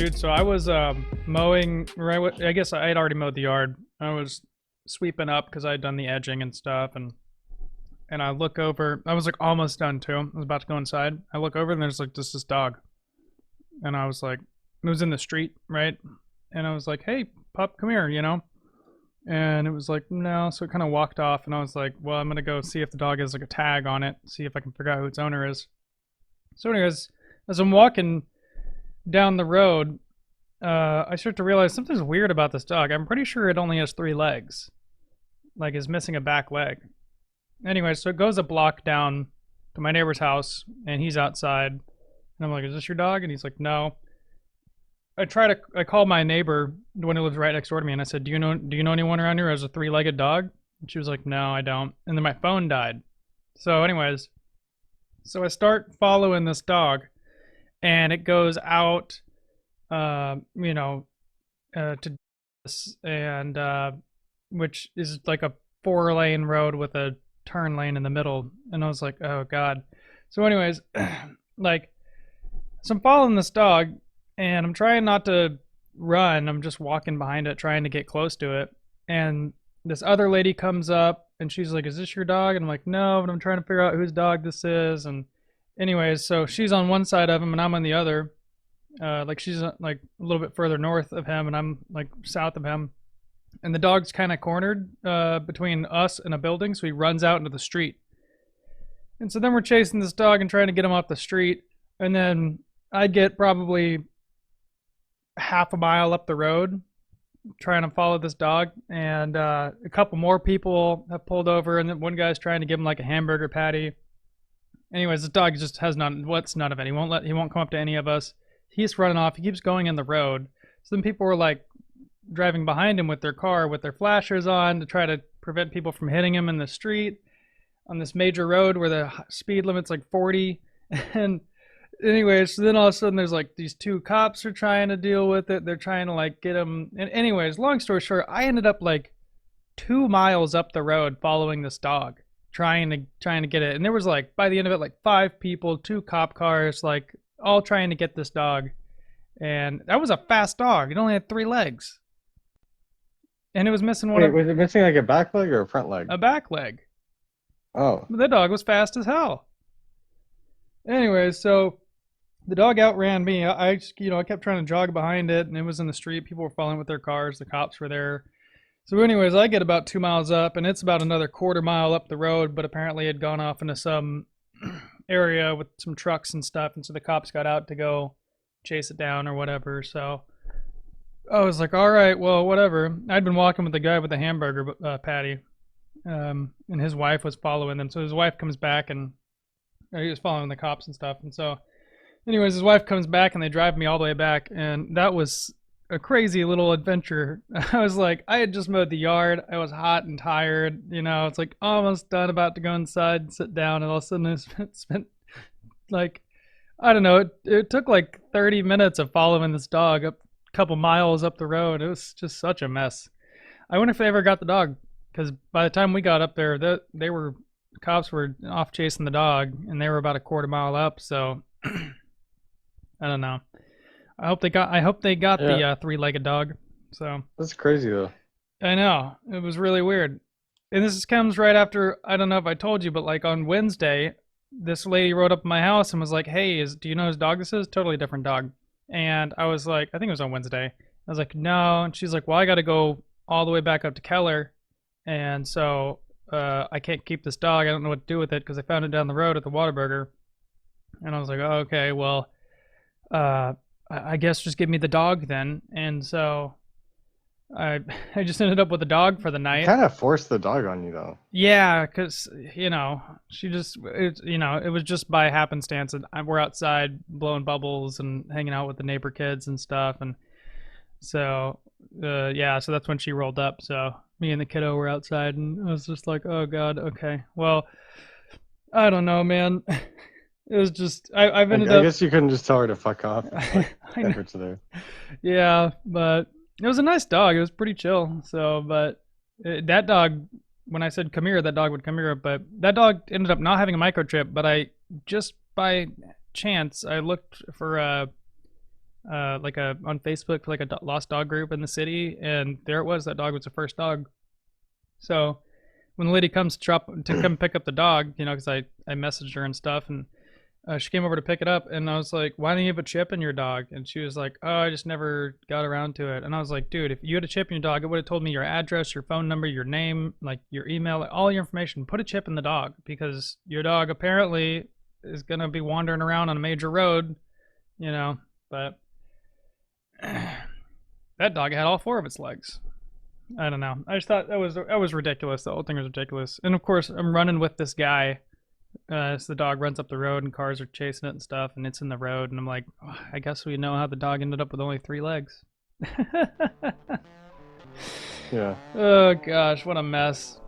dude. So I was mowing right. I guess I had already mowed the yard. I was sweeping up because I had done the edging and stuff, and I look over. I was like almost done too. I was about to go inside. I look over and there's like just this dog, and I was like, it was in the street, right? And I was like, hey, pup, come here, you know. And it was like, no. So it kind of walked off, and I was like, well, I'm gonna go see if the dog has like a tag on it, see if I can figure out who its owner is. So, anyways, as I'm walking down the road, I start to realize something's weird about this dog. I'm pretty sure it only has 3 legs, like is missing a back leg. Anyway, so it goes a block down to my neighbor's house, and he's outside. And I'm like, "Is this your dog?" And he's like, "No." I call my neighbor, the one who lives right next door to me, and I said, "Do you know anyone around here who has a 3-legged dog?" And she was like, "No, I don't." And then my phone died. So, anyways, so I start following this dog, and it goes out, to this, and which is like a 4-lane road with a turn lane in the middle. And I was like, oh god. So, anyways, like, so I'm following this dog, and I'm trying not to run. I'm just walking behind it, trying to get close to it. And this other lady comes up, and she's like, "Is this your dog?" And I'm like, "No," but I'm trying to figure out whose dog this is. And anyways, so she's on one side of him, and I'm on the other. Like she's like a little bit further north of him, and I'm like south of him. And the dog's kind of cornered between us and a building, so he runs out into the street. And so then we're chasing this dog and trying to get him off the street. And then I get probably half a mile up the road trying to follow this dog, and a couple more people have pulled over, and then one guy's trying to give him like a hamburger patty. Anyways, this dog just has none of it. He won't come up to any of us. He's running off. He keeps going in the road. So then people were like driving behind him with their car with their flashers on to try to prevent people from hitting him in the street on this major road where the speed limit's like 40. And anyways, so then all of a sudden there's like these 2 cops are trying to deal with it. They're trying to like get him. And anyways, long story short, I ended up like 2 miles up the road following this dog, trying to get it. And there was like, by the end of it, like 5 people, 2 cop cars, like all trying to get this dog. And that was a fast dog. It only had 3 legs. And it was missing one. Wait, was it missing like a back leg or a front leg? A back leg. Oh, The dog was fast as hell. Anyways, so the dog outran me. I kept trying to jog behind it, and it was in the street. People were following with their cars. The cops were there. So anyways, I get about 2 miles up, and it's about another quarter mile up the road, but apparently it had gone off into some area with some trucks and stuff, and so the cops got out to go chase it down or whatever. So I was like, all right, well, whatever. I'd been walking with the guy with the hamburger patty, and his wife was following them. So his wife comes back, and he was following the cops and stuff. And so anyways, his wife comes back, and they drive me all the way back, and that was a crazy little adventure. I was like, I had just mowed the yard. I was hot and tired. It's like almost done, about to go inside and sit down, and all of a sudden I spent like, I don't know, it took like 30 minutes of following this dog up a couple miles up the road. It was just such a mess. I wonder if they ever got the dog, because by the time we got up there, cops were off chasing the dog, and they were about a quarter mile up. So I don't know. I hope they got yeah. the 3-legged dog. So That's crazy though. I know, it was really weird. And this comes right after, I don't know if I told you, but like on Wednesday, this lady rode up at my house and was like, "Hey, do you know whose dog this is?" Totally different dog. And I was like, I think it was on Wednesday. I was like, "No." And she's like, "Well, I got to go all the way back up to Keller, and so I can't keep this dog. I don't know what to do with it because I found it down the road at the Whataburger." And I was like, "Oh, okay, well, I guess just give me the dog then." And so I I just ended up with a dog for the You night. kind of forced the dog on you though. Yeah, because it was just by happenstance, and we're outside blowing bubbles and hanging out with the neighbor kids and stuff, and so yeah, so that's when she rolled up. So me and the kiddo were outside, and I was just like, oh god, okay, well, I don't know, man. It was just I've I ended up. guess you couldn't just tell her to fuck off. It's like I know. efforts there. Yeah, but it was a nice dog. It was pretty chill. So, but that dog, when I said come here, that dog would come here. But that dog ended up not having a microchip. But I just by chance I looked for like a on Facebook for like a lost dog group in the city, and there it was. That dog was the first dog. So when the lady comes to come pick up the dog, because I messaged her and stuff, and she came over to pick it up, and I was like, "Why don't you have a chip in your dog?" And she was like, "Oh, I just never got around to it." And I was like, "Dude, if you had a chip in your dog, it would have told me your address, your phone number, your name, like your email, like, all your information. Put a chip in the dog because your dog apparently is gonna be wandering around on a major road, you know." But that dog had all four of its legs. I don't know. I just thought that was ridiculous. The whole thing was ridiculous. And of course, I'm running with this guy as the dog runs up the road and cars are chasing it and stuff, and it's in the road. And I'm like, oh, I guess we know how the dog ended up with only three legs. Yeah. Oh gosh, what a mess.